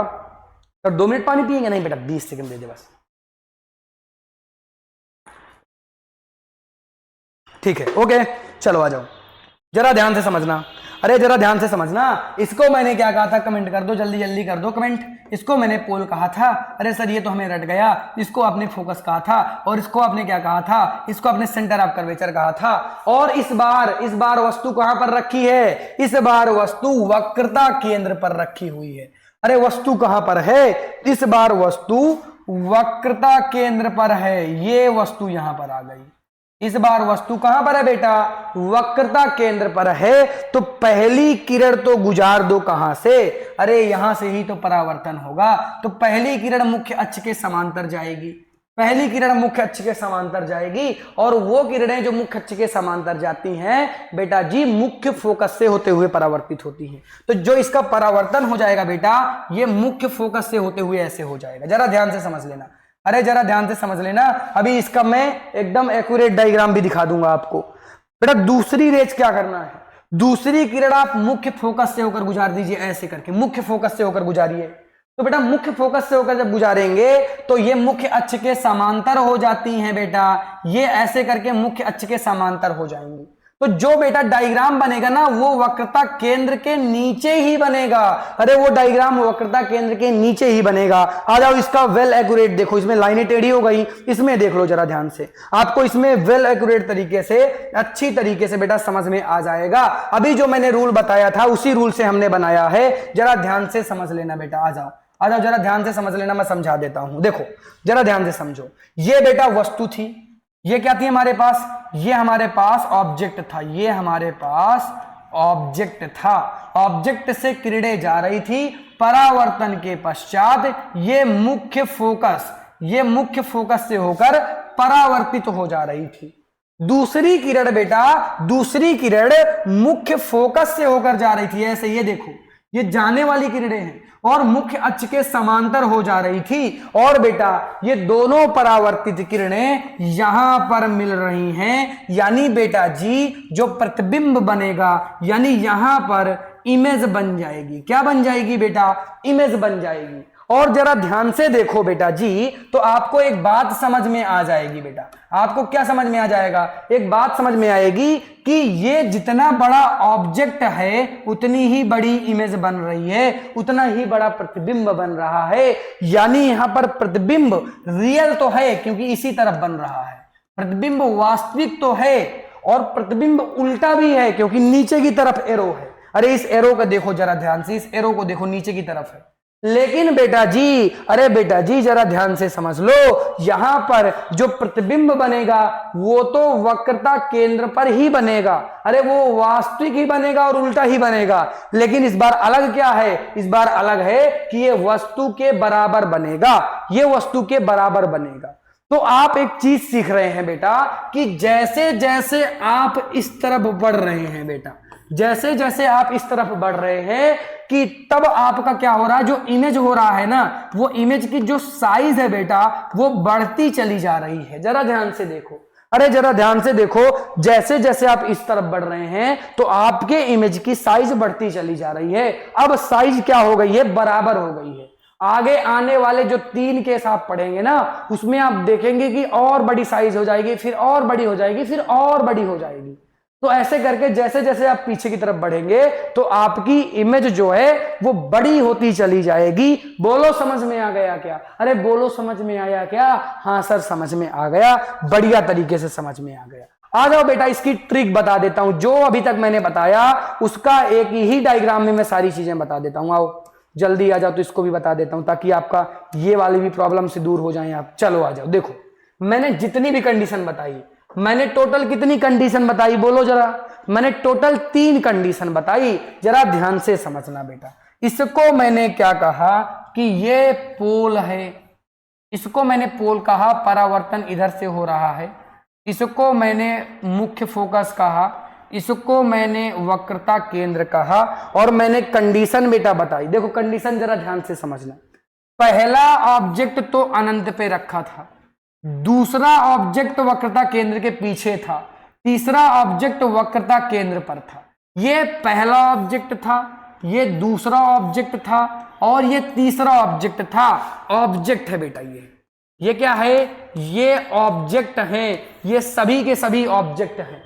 और 2 मिनट पानी पिएंगे? नहीं बेटा 20 सेकंड दे दे बस। ठीक है, ओके, चलो आ जाओ, जरा ध्यान से समझना। अरे जरा ध्यान से समझना, इसको मैंने क्या कहा था, कमेंट कर दो, जल्दी जल्दी कर दो कमेंट। इसको मैंने पोल कहा था, अरे सर ये तो हमें रट गया। इसको आपने फोकस कहा था, और इसको आपने क्या कहा था, इसको आपने सेंटर ऑफ कर्वेचर कहा था। और इस बार वस्तु कहां पर रखी है, इस बार वस्तु वक्रता केंद्र पर रखी हुई है। अरे वस्तु कहां पर है, इस बार वस्तु वक्रता केंद्र पर है। ये वस्तु यहां पर आ गई, इस बार वस्तु कहां पर है बेटा, वक्रता केंद्र पर है। तो पहली किरण तो गुजार दो कहां से, अरे यहां से ही तो परावर्तन होगा। तो पहली किरण मुख्य अक्ष के समांतर जाएगी, पहली किरण मुख्य अक्ष के समांतर जाएगी। और वो किरणें जो मुख्य अक्ष के समांतर जाती हैं बेटा जी, मुख्य फोकस से होते हुए परावर्तित होती हैं। तो जो इसका परावर्तन हो जाएगा बेटा, ये मुख्य फोकस से होते हुए ऐसे हो जाएगा। जरा ध्यान से समझ लेना, अरे जरा ध्यान से समझ लेना। अभी इसका मैं एकदम एक्यूरेट डायग्राम भी दिखा दूंगा आपको। बेटा दूसरी रेज क्या करना है, दूसरी किरण आप मुख्य फोकस से होकर गुजार दीजिए, ऐसे करके मुख्य फोकस से होकर गुजारिए। तो बेटा मुख्य फोकस से होकर जब गुजारेंगे तो ये मुख्य अक्ष के समांतर हो जाती हैं बेटा, ये ऐसे करके मुख्य अक्ष के समांतर हो जाएंगी। तो जो बेटा डायग्राम बनेगा ना, वो वक्रता केंद्र के नीचे ही बनेगा। अरे वो डायग्राम वक्रता केंद्र के नीचे ही बनेगा। आ जाओ, इसका वेल एक्यूरेट देखो, इसमें लाइनें टेढ़ी हो गई, इसमें देख लो जरा ध्यान से, आपको इसमें वेल एक्यूरेट तरीके से, अच्छी तरीके से बेटा समझ में आ जाएगा। अभी जो मैंने रूल बताया था उसी रूल से हमने बनाया है, जरा ध्यान से समझ लेना बेटा। आ जाओ आ जाओ, जरा ध्यान से समझ लेना, मैं समझा देता हूं। देखो जरा ध्यान से समझो, ये बेटा वस्तु थी, ये क्या थी हमारे पास, ये हमारे पास ऑब्जेक्ट था, ये हमारे पास ऑब्जेक्ट था। ऑब्जेक्ट से किरणें जा रही थी, परावर्तन के पश्चात ये मुख्य फोकस से होकर परावर्तित हो जा रही थी। दूसरी किरण बेटा, दूसरी किरण मुख्य फोकस से होकर जा रही थी, ऐसे ये देखो, ये जाने वाली किरणें हैं और मुख्य अक्ष के समांतर हो जा रही थी। और बेटा ये दोनों परावर्तित किरणें यहां पर मिल रही हैं, यानी बेटा जी जो प्रतिबिंब बनेगा, यानी यहां पर इमेज बन जाएगी। क्या बन जाएगी बेटा, इमेज बन जाएगी। और जरा ध्यान से देखो बेटा जी, तो आपको एक बात समझ में आ जाएगी बेटा। आपको क्या समझ में आ जाएगा, एक बात समझ में आएगी कि ये जितना बड़ा ऑब्जेक्ट है उतनी ही बड़ी इमेज बन रही है, उतना ही बड़ा प्रतिबिंब बन रहा है। यानी यहां पर प्रतिबिंब रियल तो है क्योंकि इसी तरफ बन रहा है, प्रतिबिंब वास्तविक तो है, और प्रतिबिंब उल्टा भी है क्योंकि नीचे की तरफ एरो है। अरे इस एरो को देखो जरा ध्यान से, इस एरो को देखो, नीचे की तरफ है। लेकिन बेटा जी, अरे बेटा जी जरा ध्यान से समझ लो, यहां पर जो प्रतिबिंब बनेगा वो तो वक्रता केंद्र पर ही बनेगा। अरे वो वास्तविक ही बनेगा और उल्टा ही बनेगा। लेकिन इस बार अलग क्या है, इस बार अलग है कि ये वस्तु के बराबर बनेगा, ये वस्तु के बराबर बनेगा। तो आप एक चीज सीख रहे हैं बेटा कि जैसे जैसे आप इस तरफ बढ़ रहे हैं बेटा, जैसे जैसे आप इस तरफ बढ़ रहे हैं कि तब आपका क्या हो रहा है, जो इमेज हो रहा है ना, वो इमेज की जो साइज है बेटा वो बढ़ती चली जा रही है। जरा ध्यान से देखो, अरे जरा ध्यान से देखो, जैसे जैसे आप इस तरफ बढ़ रहे हैं तो आपके इमेज की साइज बढ़ती चली जा रही है। अब साइज क्या हो गई है, बराबर हो गई है। आगे आने वाले जो 3 केस आप पढ़ेंगे ना, उसमें आप देखेंगे कि और बड़ी साइज हो जाएगी, फिर और बड़ी हो जाएगी, फिर और बड़ी हो जाएगी। तो ऐसे करके जैसे जैसे आप पीछे की तरफ बढ़ेंगे तो आपकी इमेज जो है वो बड़ी होती चली जाएगी। बोलो समझ में आ गया क्या, अरे बोलो समझ में आया क्या, हाँ सर समझ में आ गया, बढ़िया तरीके से समझ में आ गया। आ जाओ बेटा, इसकी ट्रिक बता देता हूं, जो अभी तक मैंने बताया उसका एक ही डायग्राम में मैं सारी चीजें बता देता हूं। आओ जल्दी आ जाओ, तो इसको भी बता देता हूं ताकि आपका ये वाली भी प्रॉब्लम से दूर हो जाए आप। चलो आ जाओ, देखो मैंने जितनी भी कंडीशन बताई, मैंने टोटल कितनी कंडीशन बताई बोलो जरा, मैंने टोटल 3 कंडीशन बताई। जरा ध्यान से समझना बेटा, इसको मैंने क्या कहा कि ये पोल है, इसको मैंने पोल कहा, परावर्तन इधर से हो रहा है। इसको मैंने मुख्य फोकस कहा, इसको मैंने वक्रता केंद्र कहा, और मैंने कंडीशन बेटा बताई। देखो कंडीशन जरा ध्यान से समझना, पहला ऑब्जेक्ट तो अनंत पे रखा था, दूसरा ऑब्जेक्ट वक्रता केंद्र के पीछे था, तीसरा ऑब्जेक्ट वक्रता केंद्र पर था। ये पहला ऑब्जेक्ट था, ये दूसरा ऑब्जेक्ट था, और ये तीसरा ऑब्जेक्ट था। ऑब्जेक्ट है बेटा, ये क्या है, ये ऑब्जेक्ट हैं, ये सभी के सभी ऑब्जेक्ट हैं।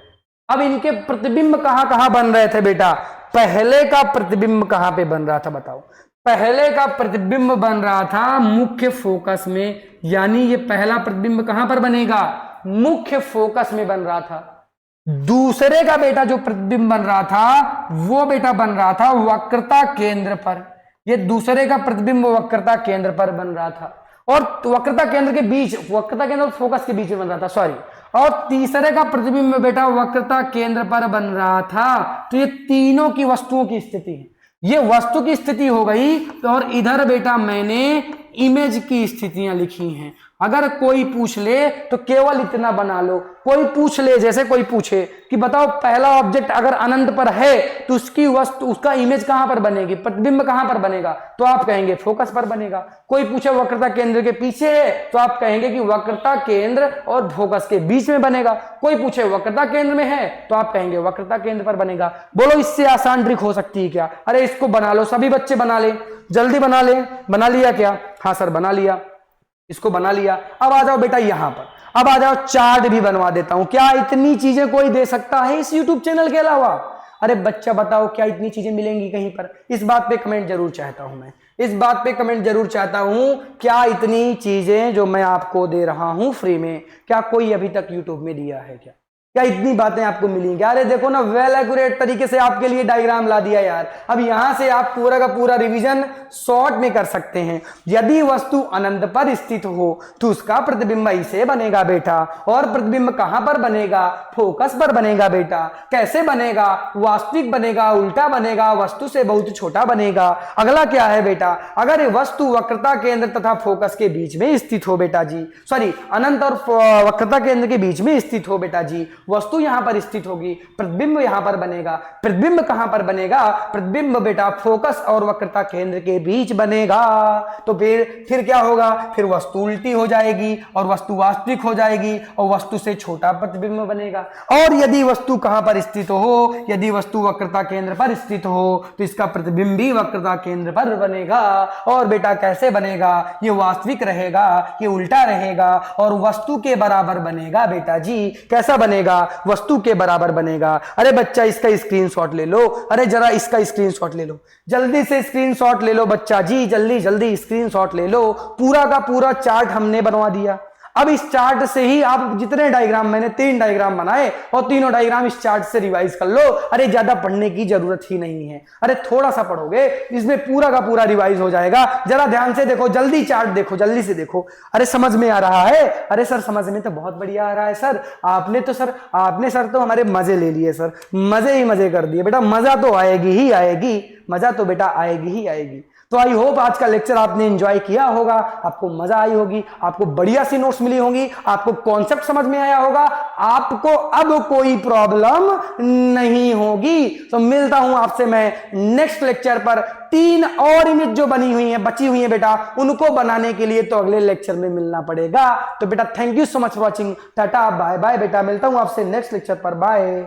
अब इनके प्रतिबिंब कहां कहां बन रहे थे बेटा? पहले का प्रतिबिंब कहां पे बन रहा था बताओ? पहले का प्रतिबिंब बन रहा था मुख्य फोकस में, यानी ये पहला प्रतिबिंब कहां पर बनेगा? मुख्य फोकस में बन रहा था। दूसरे का बेटा जो प्रतिबिंब बन रहा था वो बेटा बन रहा था वक्रता केंद्र पर। ये दूसरे का प्रतिबिंब वक्रता केंद्र पर बन रहा था, और वक्रता केंद्र के बीच, वक्रता केंद्र और फोकस के बीच में बन रहा था, सॉरी। और तीसरे का प्रतिबिंब बेटा वक्रता केंद्र पर बन रहा था। तो ये तीनों की वस्तुओं की स्थिति है, ये वस्तु की स्थिति हो गई। और इधर बेटा मैंने इमेज की स्थितियां लिखी हैं। अगर कोई पूछ ले तो केवल इतना बना लो। कोई पूछ ले, जैसे कोई पूछे कि बताओ पहला ऑब्जेक्ट अगर अनंत पर है तो उसकी वस्तु, उसका इमेज कहां पर बनेगी, प्रतिबिंब कहां पर बनेगा? तो आप कहेंगे फोकस पर बनेगा। कोई पूछे वक्रता केंद्र के पीछे है तो आप कहेंगे कि वक्रता केंद्र और फोकस के बीच में बनेगा। कोई पूछे वक्रता केंद्र में है तो आप कहेंगे वक्रता केंद्र पर बनेगा। बोलो इससे आसान ट्रिक हो सकती है क्या? अरे इसको बना लो, सभी बच्चे बना ले, जल्दी बना ले। बना लिया क्या? हाँ सर बना लिया, इसको बना लिया। अब आ जाओ बेटा यहां पर, अब आ जाओ चार्ट भी बनवा देता हूं। क्या इतनी चीजें कोई दे सकता है इस यूट्यूब चैनल के अलावा? अरे बच्चा बताओ क्या इतनी चीजें मिलेंगी कहीं पर? इस बात पे कमेंट जरूर चाहता हूं मैं, इस बात पे कमेंट जरूर चाहता हूं। क्या इतनी चीजें जो मैं आपको दे रहा हूं फ्री में, क्या कोई अभी तक यूट्यूब में दिया है क्या? क्या इतनी बातें आपको मिलेंगी? अरे देखो ना, वेल एक्यूरेट तरीके से आपके लिए डायग्राम ला दिया यार। अब यहां से आप पूरा का पूरा रिवीजन शॉर्ट में कर सकते हैं। यदि वस्तु अनंत पर स्थित हो तो उसका प्रतिबिंब ऐसे बनेगा बेटा। और प्रतिबिंब कहां पर बनेगा? फोकस पर बनेगा बेटा। कैसे बनेगा? वास्तविक बनेगा, उल्टा बनेगा, वस्तु से बहुत छोटा बनेगा। अगला क्या है बेटा? अगर वस्तु वक्रता केंद्र तथा फोकस के बीच में स्थित हो बेटा जी, सॉरी अनंत और वक्रता केंद्र के बीच में स्थित हो बेटा जी, वस्तु यहां पर स्थित होगी, प्रतिबिंब यहां पर बनेगा। प्रतिबिंब कहां पर बनेगा? प्रतिबिंब बेटा फोकस और वक्रता केंद्र के बीच बनेगा। तो फिर क्या होगा? फिर वस्तु उल्टी हो जाएगी और वस्तु वास्तविक हो जाएगी और वस्तु से छोटा प्रतिबिंब बनेगा। और यदि वस्तु कहां पर स्थित हो? यदि वस्तु वक्रता केंद्र पर स्थित हो तो इसका प्रतिबिंब भी वक्रता केंद्र पर बनेगा। और बेटा कैसे बनेगा? ये वास्तविक रहेगा, ये उल्टा रहेगा और वस्तु के बराबर बनेगा बेटा जी। कैसा बनेगा? वस्तु के बराबर बनेगा। अरे बच्चा इसका स्क्रीनशॉट ले लो, अरे जरा इसका स्क्रीनशॉट ले लो, जल्दी से स्क्रीनशॉट ले लो बच्चा जी, जल्दी जल्दी स्क्रीनशॉट ले लो। पूरा का पूरा चार्ट हमने बनवा दिया। अब इस चार्ट से ही आप जितने डायग्राम, मैंने 3 डायग्राम बनाए और तीनों डायग्राम इस चार्ट से रिवाइज कर लो। अरे ज्यादा पढ़ने की जरूरत ही नहीं है, अरे थोड़ा सा पढ़ोगे इसमें पूरा का पूरा रिवाइज हो जाएगा। जरा ध्यान से देखो, जल्दी चार्ट देखो, जल्दी से देखो। अरे समझ में आ रहा है? अरे सर समझ में तो बहुत बढ़िया आ रहा है सर। आपने सर तो हमारे मजे ले लिए सर, मजे ही मजे कर दिए बेटा। मजा तो आएगी ही आएगी, मजा तो बेटा आएगी ही आएगी। तो आई होप आज का लेक्चर आपने एंजॉय किया होगा, आपको मजा आई होगी, आपको बढ़िया सी नोट्स मिली होंगी, आपको कॉन्सेप्ट समझ में आया होगा, आपको अब कोई प्रॉब्लम नहीं होगी। तो मिलता हूं आपसे मैं नेक्स्ट लेक्चर पर। 3 और इमेज जो बनी हुई है, बची हुई है बेटा, उनको बनाने के लिए तो अगले लेक्चर में मिलना पड़ेगा। तो बेटा thank you so much for watching, tata bye bye बेटा। मिलता हूं आपसे नेक्स्ट लेक्चर पर, बाय।